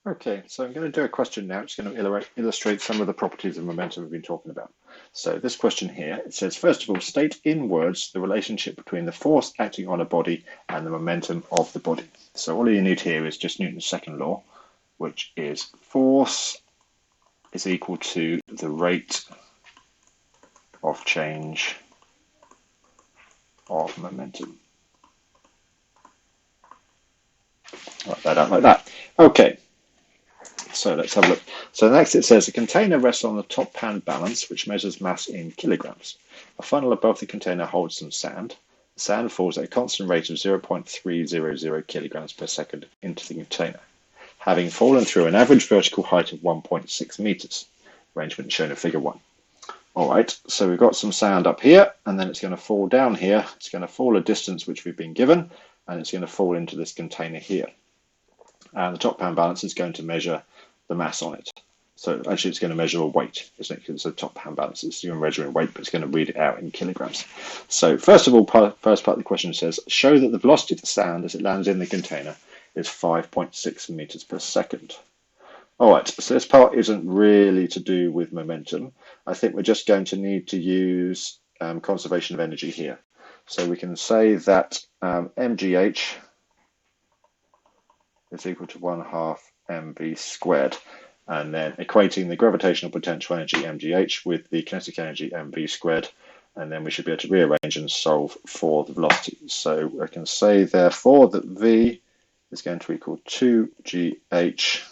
Okay, so I'm going to do a question now. It's going to illustrate some of the properties of momentum we've been talking about. So this question here, it says, first of all, state in words the relationship between the force acting on a body and the momentum of the body. So all you need here is just Newton's second law, which is force is equal to the rate of change of momentum. Write that out like that. Okay. So let's have a look. So next it says a container rests on the top pan balance, which measures mass in kilograms. A funnel above the container holds some sand. The sand falls at a constant rate of 0.300 kilograms per second into the container, having fallen through an average vertical height of 1.6 meters. Arrangement shown in figure 1. All right, so we've got some sand up here, and then it's going to fall down here. It's going to fall a distance which we've been given, and it's going to fall into this container here. And the top pan balance is going to measure the mass on it. So actually it's going to measure a weight, isn't it? Because it's a top pan balance. It's you're measuring weight, but it's going to read it out in kilograms. So first of all, first part of the question says, show that the velocity of the sand as it lands in the container is 5.6 meters per second. All right, so this part isn't really to do with momentum. I think we're just going to need to use conservation of energy here. So we can say that mgh is equal to 1/2 mv squared, and then equating the gravitational potential energy mgh with the kinetic energy mv squared, and then we should be able to rearrange and solve for the velocity. So I can say therefore that v is going to equal 2gh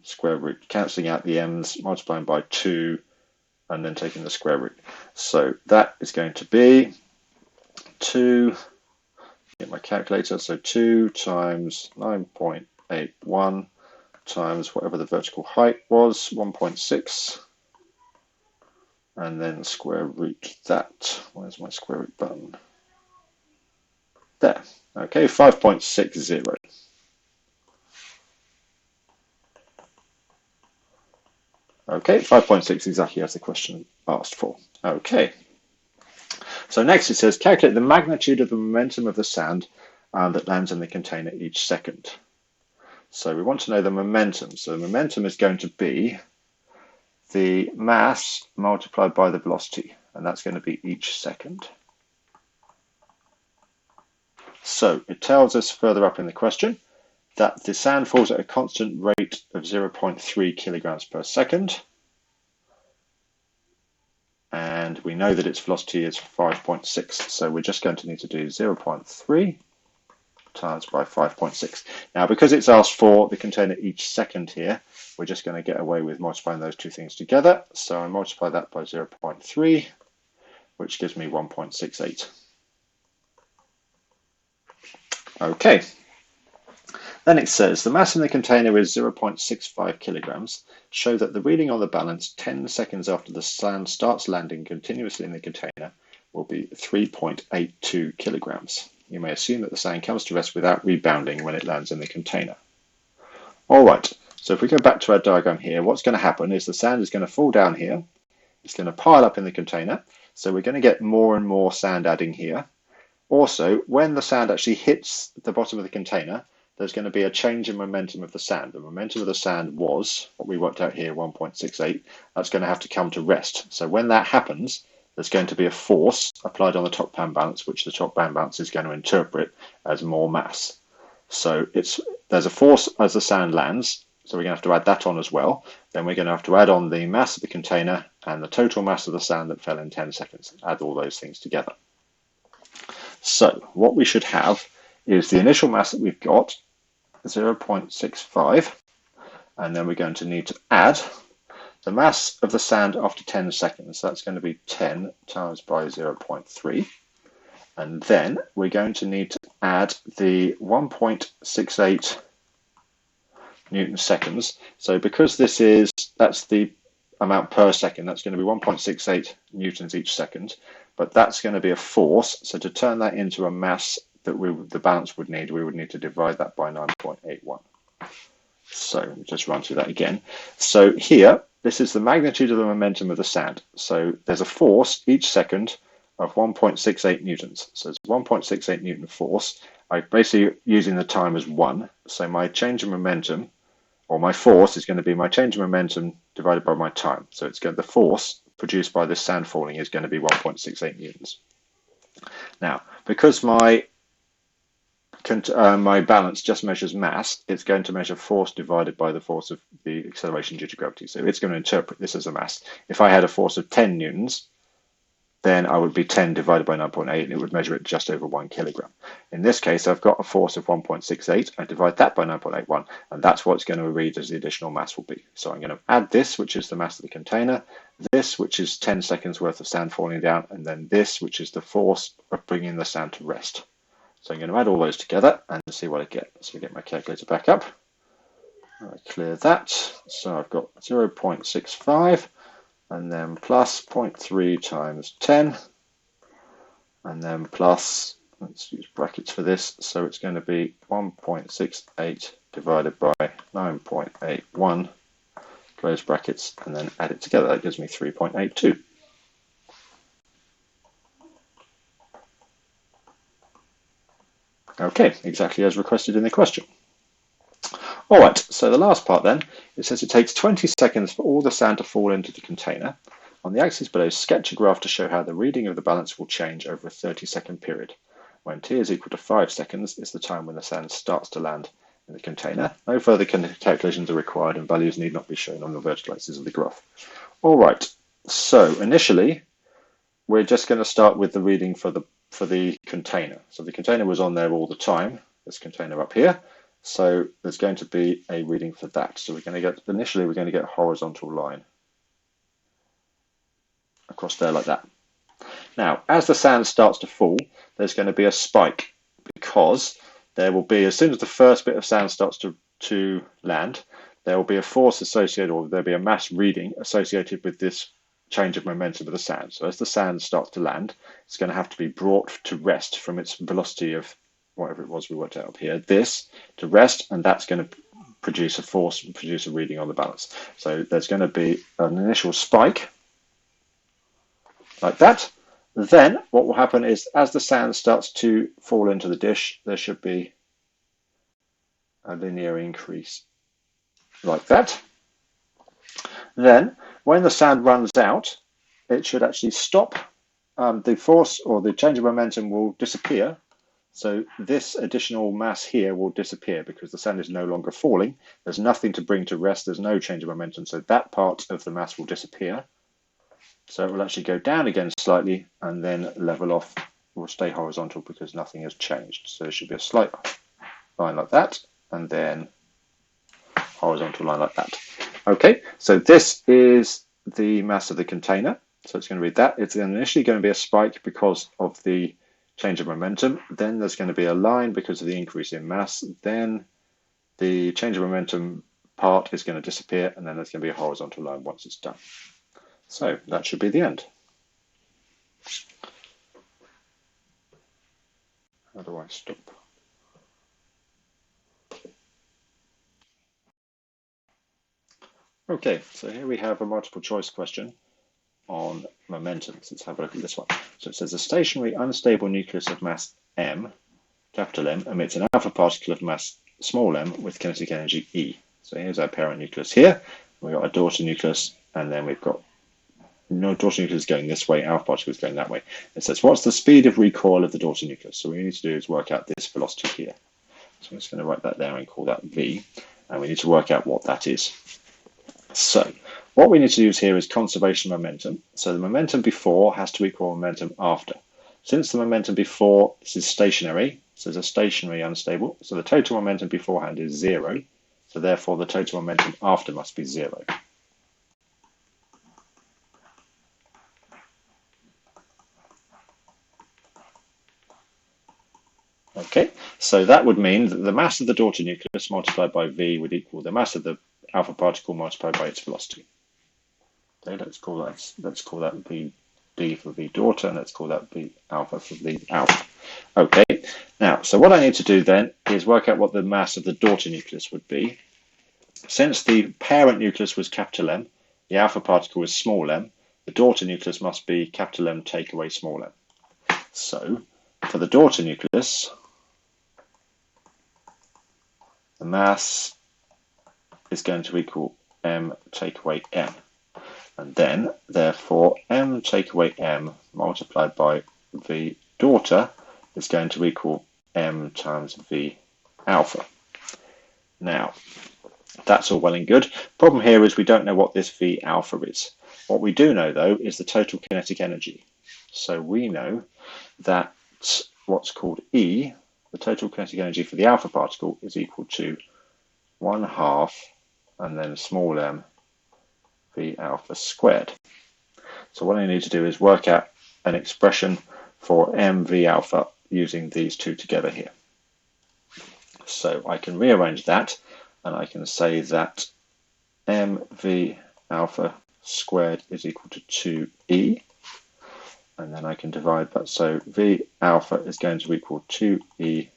square root, cancelling out the m's, multiplying by 2, and then taking the square root. So that is going to be 2, get my calculator, so 2 times 9.81 times whatever the vertical height was, 1.6, and then square root that. Where's my square root button? There. Okay, 5.60. Okay, 5.6 exactly as the question asked for. Okay. So next it says, calculate the magnitude of the momentum of the sand that lands in the container each second. So we want to know the momentum. So the momentum is going to be the mass multiplied by the velocity, and that's going to be each second. So it tells us further up in the question that the sand falls at a constant rate of 0.3 kilograms per second. And we know that its velocity is 5.6. So we're just going to need to do 0.3 times by 5.6. Now, because it's asked for the container each second here, we're just going to get away with multiplying those two things together. So I multiply that by 0.3, which gives me 1.68. Okay. Then it says the mass in the container is 0.65 kilograms. Show that the reading on the balance 10 seconds after the sand starts landing continuously in the container will be 3.82 kilograms. You may assume that the sand comes to rest without rebounding when it lands in the container. All right, so if we go back to our diagram here, what's going to happen is the sand is going to fall down here. It's going to pile up in the container. So we're going to get more and more sand adding here. Also, when the sand actually hits the bottom of the container, there's going to be a change in momentum of the sand. The momentum of the sand was, what we worked out here, 1.68. That's going to have to come to rest. So when that happens, there's going to be a force applied on the top pan balance, which the top pan balance is going to interpret as more mass. So there's a force as the sand lands, so we're going to have to add that on as well. Then we're going to have to add on the mass of the container and the total mass of the sand that fell in 10 seconds. Add all those things together. So what we should have is the initial mass that we've got, 0.65, and then we're going to need to add the mass of the sand after 10 seconds. That's going to be 10 times by 0.3, and then we're going to need to add the 1.68 Newton seconds. So because that's the amount per second, that's going to be 1.68 newtons each second, but that's going to be a force. So to turn that into a mass that the balance would need, we would need to divide that by 9.81. So just run through that again. So here, this is the magnitude of the momentum of the sand. So there's a force each second of 1.68 newtons. So it's 1.68 Newton force. I'm basically using the time as 1. So my change in momentum or my force is going to be my change of momentum divided by my time. So it's going the force produced by this sand falling is going to be 1.68 newtons. Now, because my balance just measures mass, it's going to measure force divided by the force of the acceleration due to gravity. So it's going to interpret this as a mass. If I had a force of 10 newtons, then I would be 10 divided by 9.8, and it would measure it just over 1 kilogram. In this case, I've got a force of 1.68. I divide that by 9.81, and that's what it's going to read as the additional mass will be. So I'm going to add this, which is the mass of the container, this, which is 10 seconds worth of sand falling down, and then this, which is the force of bringing the sand to rest. So I'm going to add all those together and see what I get. So I get my calculator back up. I clear that. So I've got 0.65. and then plus 0.3 times 10, and then plus, let's use brackets for this, so it's going to be 1.68 divided by 9.81, close brackets, and then add it together. That gives me 3.82. Okay, exactly as requested in the question. All right, so the last part then, it says it takes 20 seconds for all the sand to fall into the container. On the axis below, sketch a graph to show how the reading of the balance will change over a 30-second period. When t is equal to 5 seconds is the time when the sand starts to land in the container. No further calculations are required and values need not be shown on the vertical axis of the graph. All right, so initially, we're just going to start with the reading for the container. So the container was on there all the time, this container up here. So there's going to be a reading for that. So we're going to get, initially we're going to get a horizontal line across there like that. Now, as the sand starts to fall, there's going to be a spike because there will be, as soon as the first bit of sand starts to land, there will be a force associated, or there'll be a mass reading associated with this change of momentum of the sand. So as the sand starts to land, it's going to have to be brought to rest from its velocity of whatever it was we worked out up here, this to rest, and that's going to produce a force and produce a reading on the balance. So there's going to be an initial spike like that. Then what will happen is as the sand starts to fall into the dish, there should be a linear increase like that. Then when the sand runs out, it should actually stop. The force or the change of momentum will disappear. So this additional mass here will disappear because the sand is no longer falling. There's nothing to bring to rest. There's no change of momentum. So that part of the mass will disappear. So it will actually go down again slightly and then level off. Will stay horizontal because nothing has changed. So there should be a slight line like that and then horizontal line like that. Okay, so this is the mass of the container. So it's going to be that. It's initially going to be a spike because of the change of momentum, then there's going to be a line because of the increase in mass, then the change of momentum part is going to disappear, and then there's going to be a horizontal line once it's done. So that should be the end. How do I stop? Okay, so here we have a multiple choice question on momentum. So let's have a look at this one. So it says a stationary unstable nucleus of mass m, capital M, emits an alpha particle of mass small m with kinetic energy E. So here's our parent nucleus here. We've got a daughter nucleus, and then we've got no daughter nucleus going this way, alpha particles going that way. It says, what's the speed of recoil of the daughter nucleus? So what we need to do is work out this velocity here. So I'm just going to write that there and call that V, and we need to work out what that is. So what we need to use here is conservation momentum. So the momentum before has to equal momentum after. Since the momentum before this is stationary, so it's a stationary unstable, so the total momentum beforehand is 0. So therefore the total momentum after must be 0. Okay, so that would mean that the mass of the daughter nucleus multiplied by V would equal the mass of the alpha particle multiplied by its velocity. Okay, let's call that V D for V daughter, and let's call that V alpha for V alpha. Okay, now, so what I need to do then is work out what the mass of the daughter nucleus would be. Since the parent nucleus was capital M, the alpha particle is small m, the daughter nucleus must be capital M take away small m. So, for the daughter nucleus, the mass is going to equal m take away m. And then, therefore, m take away m multiplied by v daughter is going to equal m times v alpha. Now, that's all well and good. Problem here is we don't know what this v alpha is. What we do know, though, is the total kinetic energy. So we know that what's called E, the total kinetic energy for the alpha particle, is equal to 1/2 and then small m v alpha squared. So what I need to do is work out an expression for mv alpha using these two together here. So I can rearrange that, and I can say that mv alpha squared is equal to 2e, and then I can divide that. So v alpha is going to equal 2e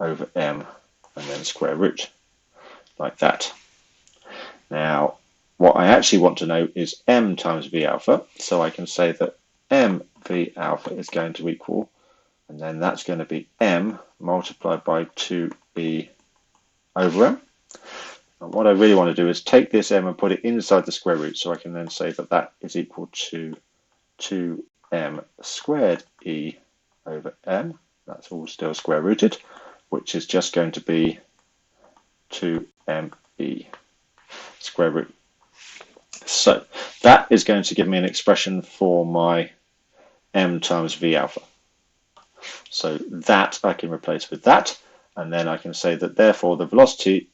over m and then square root, like that. Now, what I actually want to know is m times v alpha, so I can say that mv alpha is going to equal, and then that's going to be m multiplied by 2e over m. And what I really want to do is take this m and put it inside the square root, so I can then say that that is equal to 2m squared e over m. That's all still square rooted, which is just going to be 2me square root. So that is going to give me an expression for my m times v alpha. So that I can replace with that, and then I can say that therefore the velocity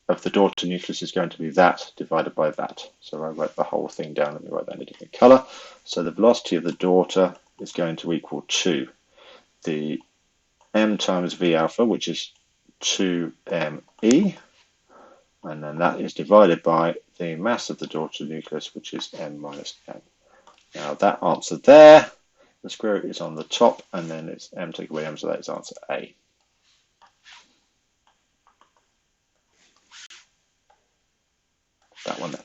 of the daughter nucleus is going to be that divided by that. So I write the whole thing down. Let me write that in a different colour. So the velocity of the daughter is going to equal to the m times v alpha, which is 2me, and then that is divided by the mass of the daughter nucleus, which is m minus n. Now that answer there, the square root is on the top, and then it's m take away m, so that is answer A. That one there.